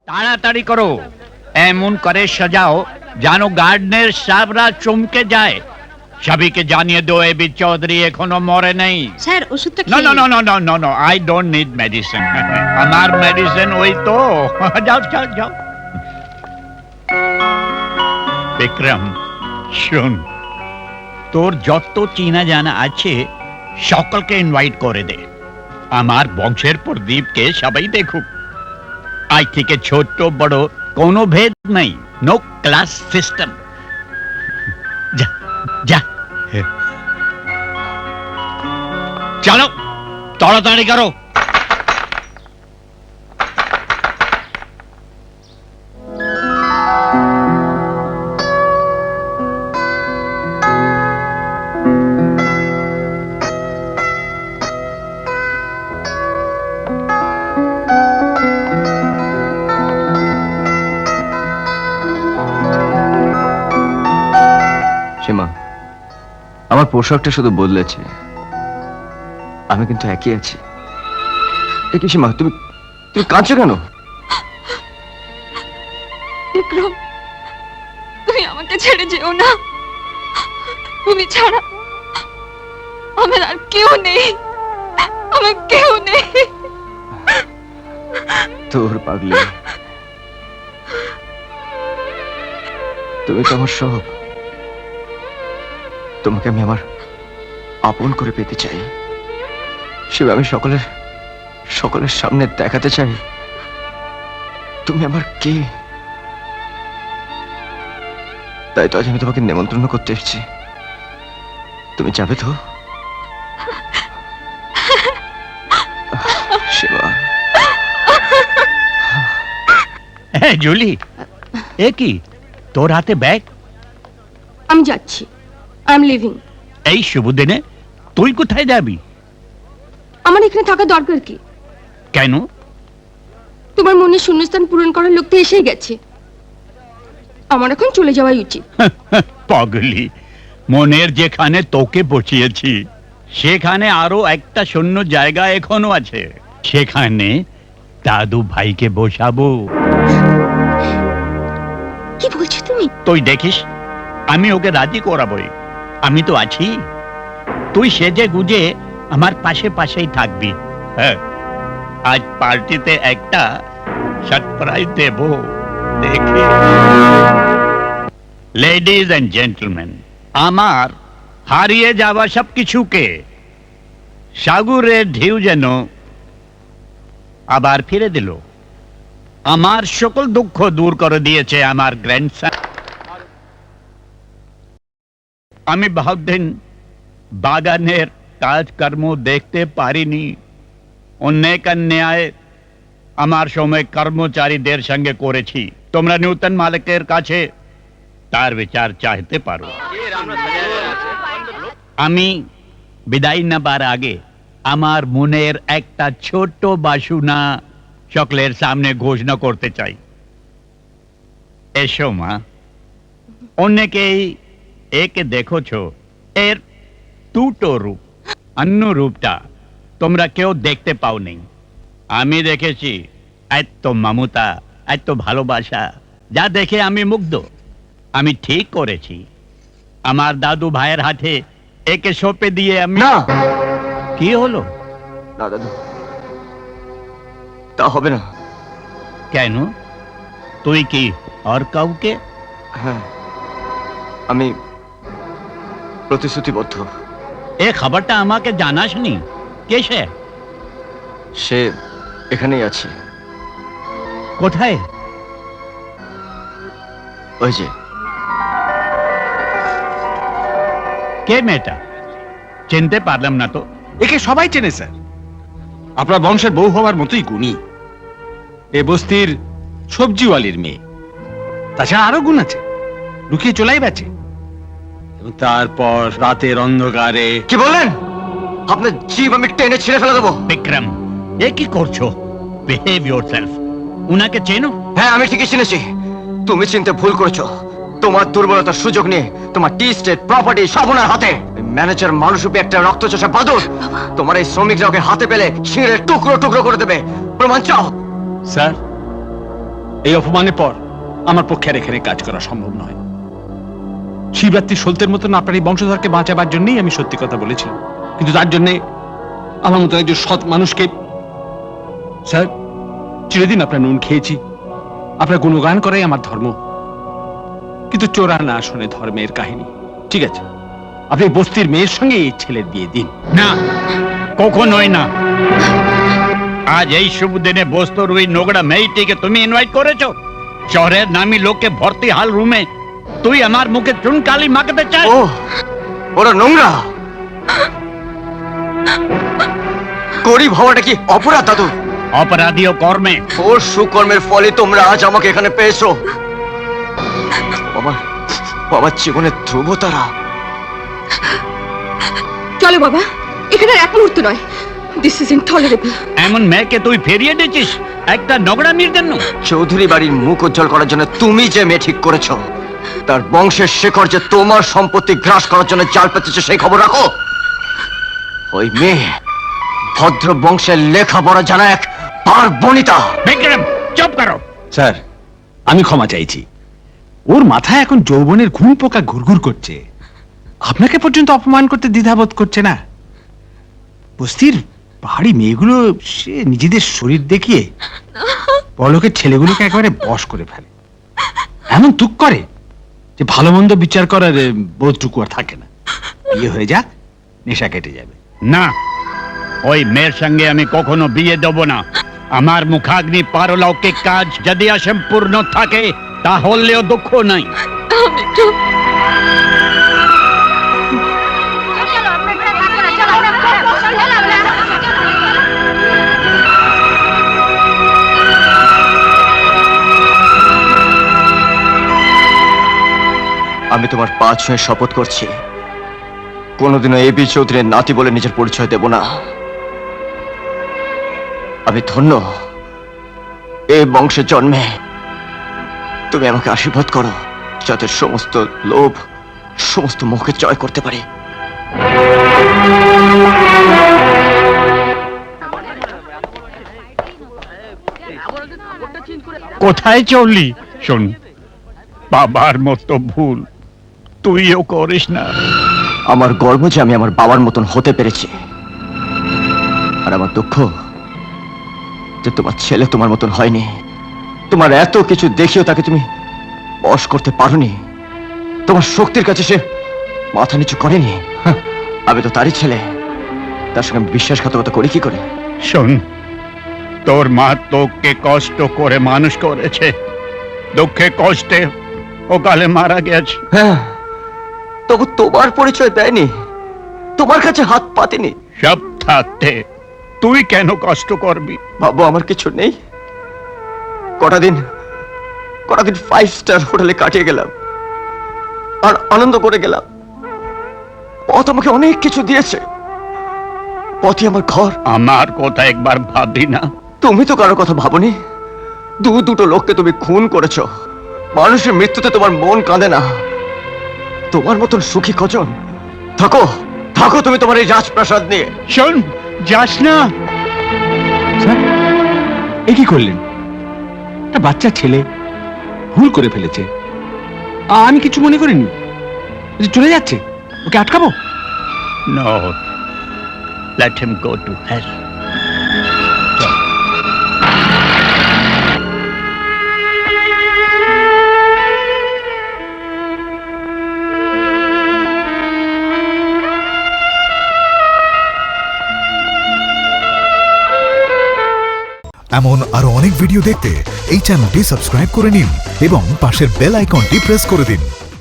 তাড়াতাড়ি করো, এমন করে সাজাও যেন গার্ডেনের সাবরা চমকে যায়। সবাইকে জানিয়ে দো এবি চৌধুরী এখনো মরে নেই। স্যার ওষুধটা no no no no no no no, I don't need medicine. আমার মেডিসিন ওই তো। যাও যাও যাও। বিক্রম শুন, তোর যত চেনা জানা আছে সকলকে ইনভাইট করে দে। আমার বংশের প্রদীপকে সবাই দেখুক। আজ থেকে ছোট বড় কোনো ভেদ নাই, নো ক্লাস সিস্টেম। যা যা, চলো তাড়াতাড়ি করো। সীমা, আমার পোশাকটা শুধু বদলেছে, আমি কিন্তু একই আছি। একই। সীমা, তুমি তুমি কাঁদছো কেন? বিক্রম, তুমি আমাকে ছেড়ে যেও না। তুমি ছাড়া আমার আর কেউ নেই, আমার কেউ নেই। তোর পাগলি, তুমি তো আমার সব। তোমাকে আমি আমার আপন করে পেতে চাই। শিব, আমি সকলের সামনে দেখাতে চাই তুমি আমার কে। তাই তো আজ আমি তোমাকে নেমন্ত্রণ করতে এসেছি। তুমি যাবে তো? শিবা। হ্যাঁ জুলি, এ কি তোর হাতে ব্যাগ? আমি যাচ্ছি, আই এম লিভিং। এই শুভ দিনে তুই কোথায় যাবি? আমার এখানে থাকা দরকার কি? কেন? তোমার মনের শূন্যস্থান পূরণ করার লোক তো এসেই গেছে, আমার এখন চলে যাওয়াই উচিত। পাগলি, মনের যেখানে তোকে বসিয়েছি সেখানে আরো একটা শূন্য জায়গা এখনো আছে। সেখানে দাদু ভাইকে বসাবো। কি বলছো তুমি? তুই দেখিস, আমি ওকে রাজি করাবই। আমি তো আছি, তুই সেজে গুজে আমার পাশে পাশেই থাকবি। হ্যাঁ, আজ পার্টিতে একটা সারপ্রাইজ দেব, দেখি। লেডিজ এন্ড জেন্টলম্যান, আমার হারিয়ে যাওয়া সবকিছুকে সাগরের ঢেউ যেন আবার ফিরে দিল। আমার সকল দুঃখ দূর করে দিয়েছে আমার গ্র্যান্ডসন। আমি বহুত দিন বাগানের কাজকর্ম দেখতে পারিনি। অনেক অন্যায় আমার সময় কর্মচারীদের সঙ্গে করেছি। তোমরা নূতন মালিকের কাছে তার বিচার চাইতে পারো। আমি বিদায় নেবার আগে আমার মনের একটা ছোট বাসনা সকলের সামনে ঘোষণা করতে চাই। এসো মা। অনেকেই একে দেখেছ, এর দুটো রূপ। অন্য রূপটা তোমরা কেউ দেখতে পাওনি। আমি দেখেছি এত মমতা, এত ভালোবাসা, যা দেখে আমি মুগ্ধ। আমি ঠিক করেছি, আমার দাদু ভাইয়ের হাতে একে সঁপে দিয়ে আমি। না। কি হলো? না দাদু, তা হবে না। কেন? তুই কি আর কাউকে? হ্যাঁ, আমি প্রতিশ্রুতিবদ্ধ। এ খবরটা আমাকে জানাসনি? কে সে? সে এখানেই আছে। কোথায়? ওই যে। কে মেয়েটা? চিনতে পারলাম না তো। একে সবাই চেনে স্যার, আপনার বংশের বউ হওয়ার মতোই গুণী। এ বস্তির সবজিওয়ালির মেয়ে। তাছাড়া আরো গুণ আছে, লুকিয়ে চলাই বেচে। এবং তারপর রাতের অন্ধকারে। কি বলেন? আপনার জীব আমি টেনে ছিঁড়ে ফেলে দেবো। বিক্রম, এ কি করছো? Behave yourself. উনাকে চেনো? হ্যাঁ, আমি ঠিকই চিনেছি। তুমি চিনতে ভুল করেছো। তোমার দুর্বলতার সুযোগ নিয়ে তোমার টি স্টেট প্রপার্টি সব ওনার হাতে। ম্যানেজার মানুষরূপী একটা রক্তচোষা বাদুড় তোমার এই শ্রমিকরা ওকে হাতে পেলে শিঙের টুকরো টুকরো করে দেবে। প্রমাণ চাও? স্যার, এই অপমানের পর আমার পক্ষে আর এখানে কাজ করা সম্ভব নয়। শিবরাত্রি সলতের মতন আপনার এই বংশধরকে বাঁচাবার জন্যই আমি সত্যি কথা বলেছিলাম, কিন্তু তার জন্য আমার মতো একজন সৎ মানুষকে, স্যার চিরদিন আপনার নুন খেয়েছি, আপনার গুণগান করাই আমার ধর্ম, কিন্তু চোরা না শোনে ধর্মের কাহিনী। ঠিক আছে, আপনি বস্তির মেয়ের সঙ্গে এই ছেলের বিয়ে দিন। না, কখনোই না। আজ এই শুভ দিনে বস্তুর ওই নোংরা মেয়েটিকে তুমি ইনভাইট করেছো? শহরের নামি লোককে ভর্তি হাল রুমে তুই আমার মুখে চুনকালি মাখাতে চাস? ও ওরা নোংরা। গরিব হওয়াটা কি অপরাধ দাদু? অপরাধী ও কর্মে। ওর সুকর্মের ফলে তোমরা আজ আমাকে এখানে পেয়েছো। বাবার জীবনের ধ্রুবতারা। চলো বাবা, এখানে আর এক মুহূর্ত নয়। This is intolerable. এমন মেয়েকে তুই ফিরিয়ে দিচ্ছিস একটা নোংরামির জন্য? চৌধুরী বাড়ির মুখ উজ্জ্বল করার জন্য তুমি যে মেয়ে ঠিক করেছো, তার বংশের শেকড় যে তোমার সম্পত্তি গ্রাস করার জন্য জাল পেতেছে, সেই খবর রাখো। ওই মেয়ে ভদ্র বংশের লেখাপড়া জানা এক পারবনিতা। বিক্রম, চুপ করো। স্যার, আমি ক্ষমা চাইছি। ওর মাথায় এখন যৌবনের ঘুম পোকা ঘুরঘুর করছে, আপনাকে পর্যন্ত অপমান করতে দ্বিধাবোধ করছে না। বস্তির পাহাড়ি মেয়েগুলো সে নিজেদের শরীর দেখিয়ে পলকের ছেলেগুলোকে একেবারে বশ করে ফেলে, এমন তুক করে যে ভালো মন্দ বিচার করার বোধটুকু আর থাকে না। বিয়ে হয়ে যাক, নেশা কেটে যাবে। না, ওই মেয়ের সঙ্গে আমি কখনো বিয়ে দেব না। আমার মুখাগ্নি পারলৌকিক কাজ যদি অসম্পূর্ণ থাকে তাহলেও দুঃখ নাই। আমি তোমার পা ছুঁয়ে শপথ করছি, কোনোদিনও এবি চৌধুরীর নাতি বলে নিজের পরিচয় দেব না। আমি ধন্য এই বংশে জন্মে। তুমি আমাকে আশীর্বাদ করো যাতে সমস্ত লোভ, সমস্ত মোহকে জয় করতে পারি। কোথায় চললি? শোন, বাবার মতো ভুল তুইও করিস না। আমার গর্ব যে আমি আমার বাবার মতন হতে পেরেছি, আর আমার দুঃখ যে তোমার ছেলে তোমার মতন হয়নি। তোমার এত কিছু দেখিও তাকে তুমি বশ করতে পারোনি। তোমার শক্তির কাছে সে মাথা নিচু করেনি। আমি তো তারই ছেলে, তার সঙ্গে আমি বিশ্বাসঘাতকতা করি কি করে? শোন, তোর মা তোকে কষ্ট করে মানুষ করেছে, দুঃখে কষ্টে ওকালে মারা গেছে। হ্যাঁ, তবু তোমার পরিচয় দেয়নি, তোমার কাছে হাত পাতেনি। সব থাকতে তুই কেন কষ্ট করবি? বাবু, আমার কিছু নেই। কটা দিন 5 স্টার হোটেলে কাটিয়ে গেলাম আর আনন্দ করে গেলাম। পথ আমাকে অনেক কিছু দিয়েছে, পথই আমার ঘর। আমার কথা একবার ভাবি না? তুমি তো কারোর কথা ভাবনি। দুটো লোককে তুমি খুন করেছো। মানুষের মৃত্যুতে তোমার মন কাঁদে না। তোমার মতন সুখী কজন? থাকো থাকো তুমি তোমার এই রাজপ্রাসাদ নিয়ে। শোন, যাস না। স্যার, এ কি করলেন? একটা বাচ্চা ছেলে ভুল করে ফেলেছে, আমি কিছু মনে করিনি। চলে যাচ্ছে, ওকে আটকাবো? No, let him go to hell. এমন আরো অনেক ভিডিও দেখতে এই চ্যানেলটি সাবস্ক্রাইব করে নিন এবং পাশের বেল আইকনটি প্রেস করে দিন।